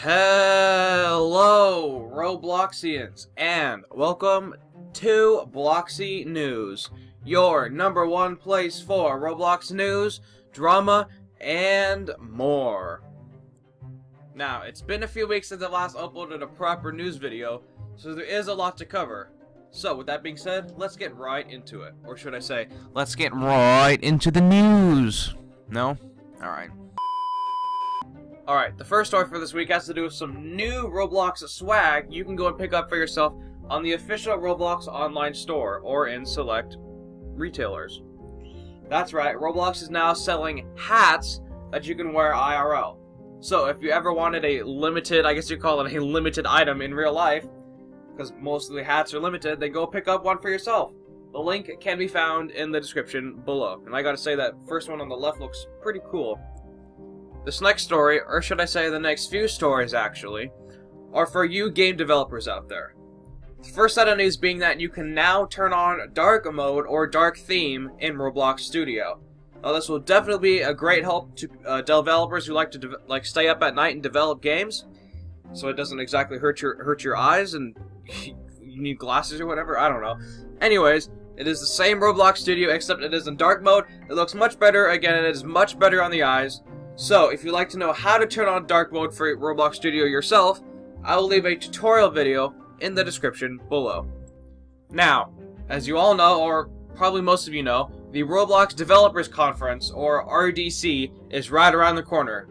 Hello, Robloxians, and welcome to Bloxy News, your #1 place for Roblox news, drama, and more. Now, it's been a few weeks since I last uploaded a proper news video, so there is a lot to cover. So, with that being said, let's get right into it. Or should I say, let's get right into the news. No? Alright. Alright, the first story for this week has to do with some new Roblox Swag you can go and pick up for yourself on the official Roblox online store, or in select retailers. That's right, Roblox is now selling hats that you can wear IRL. So, if you ever wanted a limited, I guess you call it a limited item in real life, because most of the hats are limited, then go pick up one for yourself. The link can be found in the description below. And I gotta say that first one on the left looks pretty cool. This next story, or should I say the next few stories actually, are for you game developers out there. The first set of news being that you can now turn on dark mode or dark theme in Roblox Studio. Now this will definitely be a great help to developers who like to stay up at night and develop games, so it doesn't exactly hurt your eyes and you need glasses or whatever. I don't know. Anyways, it is the same Roblox Studio except it is in dark mode. It looks much better. Again, it is much better on the eyes. So, if you'd like to know how to turn on dark mode for Roblox Studio yourself, I will leave a tutorial video in the description below. Now, as you all know, or probably most of you know, the Roblox Developers Conference, or RDC, is right around the corner.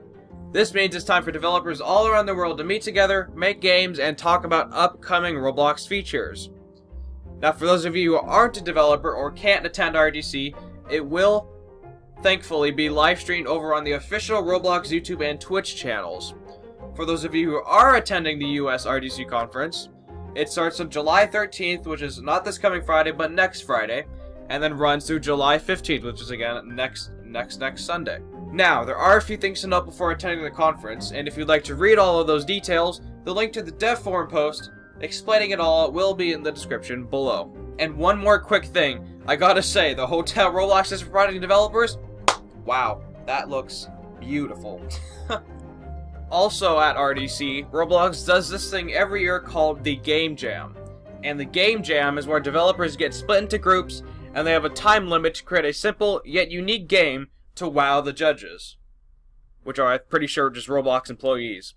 This means it's time for developers all around the world to meet together, make games, and talk about upcoming Roblox features. Now, for those of you who aren't a developer or can't attend RDC, it will thankfully be live streamed over on the official Roblox YouTube and Twitch channels. For those of you who are attending the US RDC conference, it starts on July 13th, which is not this coming Friday, but next Friday, and then runs through July 15th, which is again next Sunday. Now, there are a few things to note before attending the conference, and if you'd like to read all of those details, the link to the dev forum post explaining it all will be in the description below. And one more quick thing, I gotta say, the hotel Roblox is providing developers, wow, that looks beautiful. Also at RDC, Roblox does this thing every year called the Game Jam. And the Game Jam is where developers get split into groups, and they have a time limit to create a simple yet unique game to wow the judges, which are, I'm pretty sure, just Roblox employees.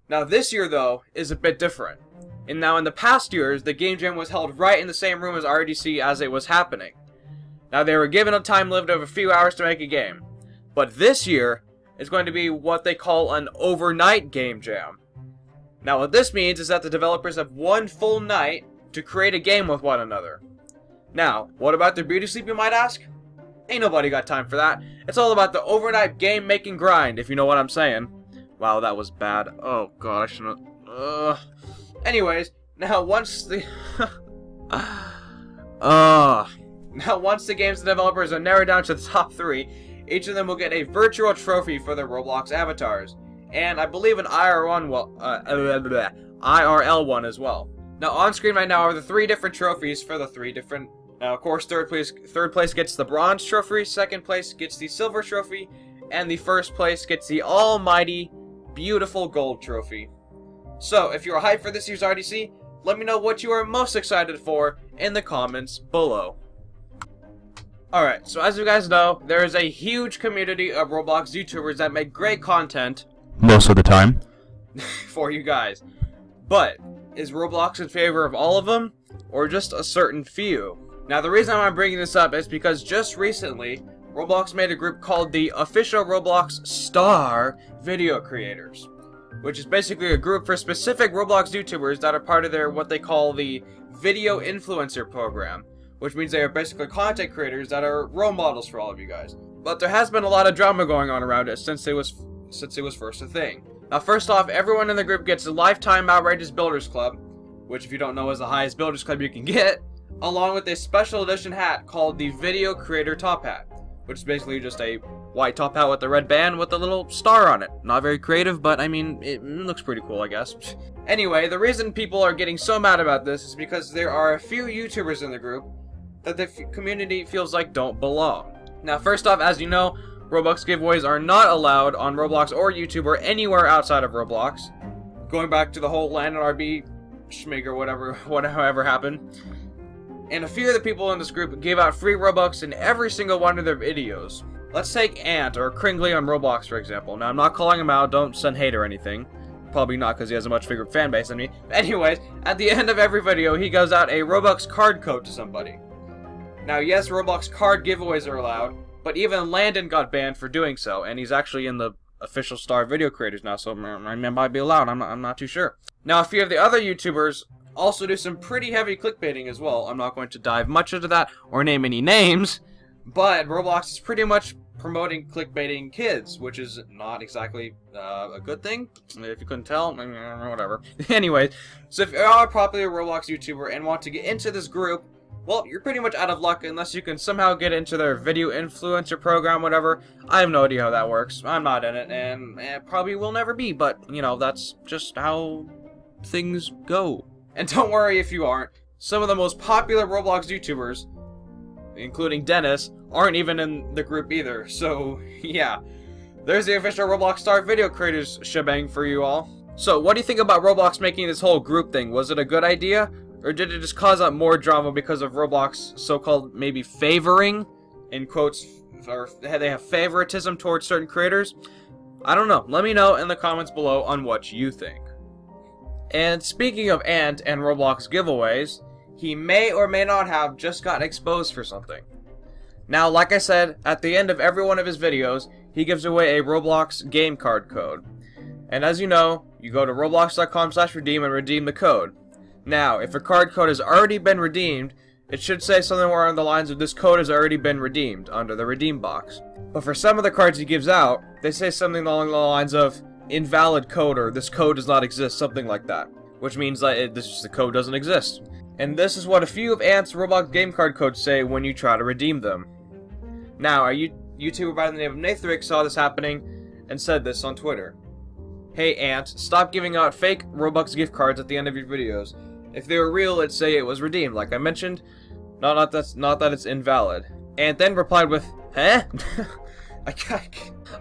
Now this year, though, is a bit different. And now in the past years, the Game Jam was held right in the same room as RDC as it was happening. Now they were given a time limit of a few hours to make a game. But this year is going to be what they call an overnight Game Jam. Now what this means is that the developers have one full night to create a game with one another. Now, what about their beauty sleep, you might ask? Ain't nobody got time for that. It's all about the overnight game making grind, if you know what I'm saying. Wow, that was bad. Oh god, I shouldn't. Anyways, now once the now once the game's developers are narrowed down to the top 3, each of them will get a virtual trophy for their Roblox avatars, and I believe an IRL one as well. Now on screen right now are the 3 different trophies for the 3 different. Now, of course, third place gets the bronze trophy, second place gets the silver trophy, and the first place gets the almighty, beautiful gold trophy. So, if you're hyped for this year's RDC, let me know what you are most excited for in the comments below. Alright, so as you guys know, there is a huge community of Roblox YouTubers that make great content, most of the time, for you guys. But, is Roblox in favor of all of them, or just a certain few? Now, the reason I'm bringing this up is because just recently, Roblox made a group called the Official Roblox Star Video Creators, which is basically a group for specific Roblox YouTubers that are part of their, what they call the Video Influencer Program, which means they are basically content creators that are role models for all of you guys. But there has been a lot of drama going on around it since it was first a thing. Now, first off, everyone in the group gets a lifetime outrageous builders club, which if you don't know is the highest builders club you can get, along with a special edition hat called the Video Creator Top Hat, which is basically just a white top hat with a red band with a little star on it. Not very creative, but I mean, it looks pretty cool, I guess. Anyway, the reason people are getting so mad about this is because there are a few YouTubers in the group that the community feels like don't belong. Now, first off, as you know, Roblox giveaways are not allowed on Roblox or YouTube or anywhere outside of Roblox. going back to the whole Land and RB schmig or whatever happened. And a few of the people in this group gave out free Robux in every single one of their videos. Let's take Ant or Kringley on Roblox, for example. Now, I'm not calling him out, don't send hate or anything. Probably not, because he has a much bigger fan base than me. Anyways, at the end of every video, he gives out a Robux card code to somebody. Now, yes, Roblox card giveaways are allowed, but even Landon got banned for doing so, and he's actually in the official star video creators now, so I might be allowed, I'm not too sure. Now, a few of the other YouTubers also do some pretty heavy clickbaiting as well. I'm not going to dive much into that or name any names, but Roblox is pretty much promoting clickbaiting kids, which is not exactly a good thing, if you couldn't tell, whatever. Anyway, so if you are a popular Roblox YouTuber and want to get into this group, well, you're pretty much out of luck unless you can somehow get into their video influencer program, whatever. I have no idea how that works. I'm not in it, and it probably will never be, but, you know, that's just how things go. And don't worry if you aren't. Some of the most popular Roblox YouTubers, including Dennis, aren't even in the group either. So, yeah. There's the official Roblox Star Video Creators shebang for you all. So, what do you think about Roblox making this whole group thing? Was it a good idea? Or did it just cause up more drama because of Roblox so-called maybe favoring, in quotes, or they have favoritism towards certain creators? I don't know. Let me know in the comments below on what you think. And speaking of Ant and Roblox giveaways, he may or may not have just gotten exposed for something. Now, like I said, at the end of every one of his videos, he gives away a Roblox game card code. And as you know, you go to roblox.com/redeem and redeem the code. Now, if a card code has already been redeemed, it should say something along the lines of this code has already been redeemed under the redeem box. But for some of the cards he gives out, they say something along the lines of invalid code or this code does not exist, something like that. Which means that the code doesn't exist. And this is what a few of Ant's Roblox game card codes say when you try to redeem them. Now, a YouTuber by the name of Nathrix saw this happening and said this on Twitter. Hey Ant, stop giving out fake Robux gift cards at the end of your videos. If they were real, it'd say it was redeemed, like I mentioned. Not that it's invalid. Ant then replied with, huh?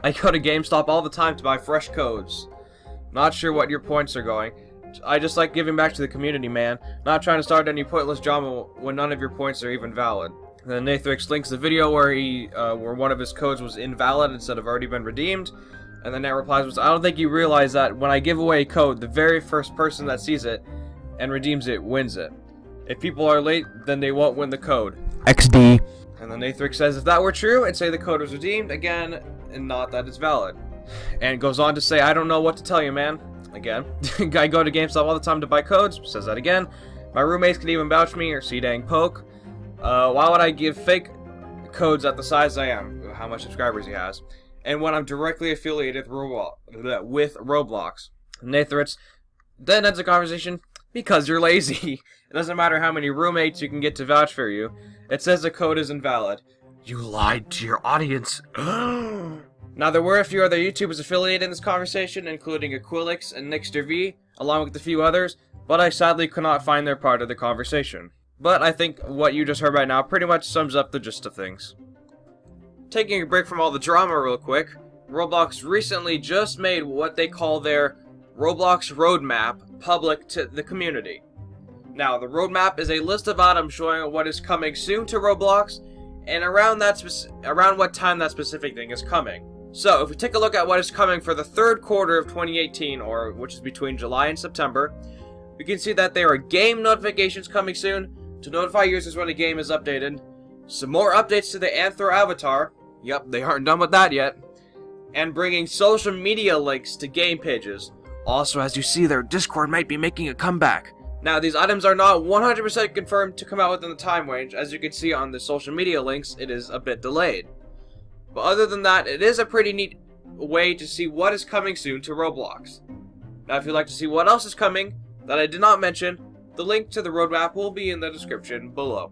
I go to GameStop all the time to buy fresh codes. Not sure what your points are going. I just like giving back to the community, man. Not trying to start any pointless drama when none of your points are even valid. Then Nathrix links the video where one of his codes was invalid instead of already been redeemed. And then Nat replies, I don't think you realize that when I give away a code, the very first person that sees it and redeems it wins it. If people are late, then they won't win the code. XD. And then Nathrix says, if that were true, and say the code was redeemed, again, and not that it's valid. And goes on to say, I don't know what to tell you, man. Again. I go to GameStop all the time to buy codes. Says that again. My roommates can even vouch me or see dang poke. Why would I give fake codes at the size I am? How much subscribers he has. And when I'm directly affiliated with Roblox. Nathrix then ends the conversation, because you're lazy. It doesn't matter how many roommates you can get to vouch for you. It says the code is invalid. You lied to your audience. Now, there were a few other YouTubers affiliated in this conversation, including Aquilix and NixterV, along with a few others, but I sadly could not find their part of the conversation. But I think what you just heard right now pretty much sums up the gist of things. Taking a break from all the drama real quick, Roblox recently just made what they call their Roblox Roadmap public to the community. Now, the roadmap is a list of items showing what is coming soon to Roblox, and around what time that specific thing is coming. So, if we take a look at what is coming for the third quarter of 2018, or which is between July and September, we can see that there are game notifications coming soon to notify users when a game is updated, some more updates to the Anthro avatar, yep, they aren't done with that yet, and bringing social media links to game pages. Also, as you see there, Discord might be making a comeback. Now, these items are not 100% confirmed to come out within the time range. As you can see on the social media links, it is a bit delayed. But other than that, it is a pretty neat way to see what is coming soon to Roblox. Now, if you'd like to see what else is coming that I did not mention, the link to the roadmap will be in the description below.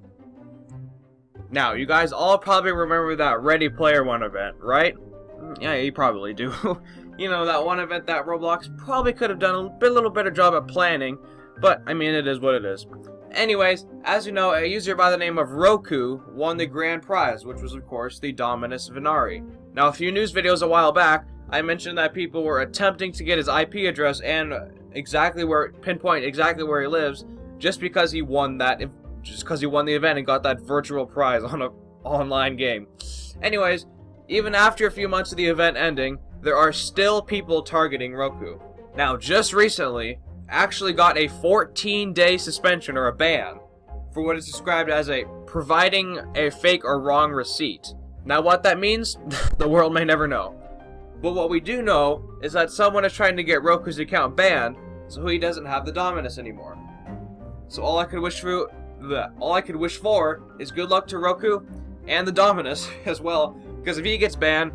Now, you guys all probably remember that Ready Player One event, right? Yeah, you probably do. You know, that one event that Roblox probably could have done a little better job at planning, but, I mean, it is what it is. Anyways, as you know, a user by the name of Roku won the grand prize, which was, of course, the Dominus Venari. Now, a few news videos a while back, I mentioned that people were attempting to get his IP address and pinpoint exactly where he lives, just because he won the event and got that virtual prize on an online game. Anyways, even after a few months of the event ending, there are still people targeting Roku. Now, just recently, actually got a 14-day suspension or a ban for what is described as providing a fake or wrong receipt. Now, what that means, the world may never know. But what we do know is that someone is trying to get Roku's account banned so he doesn't have the Dominus anymore. So all I could wish for is good luck to Roku and the Dominus as well, because if he gets banned,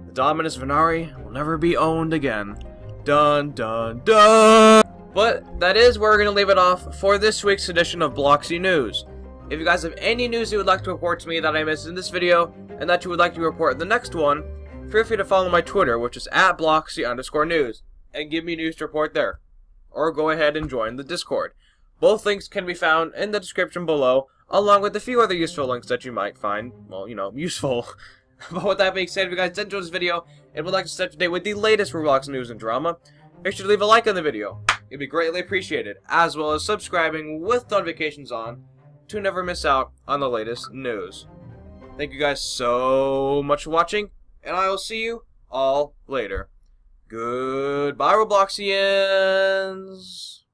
the Dominus Venari will never be owned again. Dun dun dun! But that is where we're going to leave it off for this week's edition of Bloxy News. If you guys have any news you would like to report to me that I missed in this video, and that you would like to report in the next one, feel free to follow my Twitter, which is @Bloxy_news, and give me news to report there. Or go ahead and join the Discord. Both links can be found in the description below, along with a few other useful links that you might find, well, useful. But with that being said, if you guys did enjoy this video, and would like to stay up to date with the latest Roblox news and drama, make sure to leave a like on the video. It'd be greatly appreciated, as well as subscribing with notifications on to never miss out on the latest news. Thank you guys so much for watching, and I will see you all later. Goodbye, Robloxians!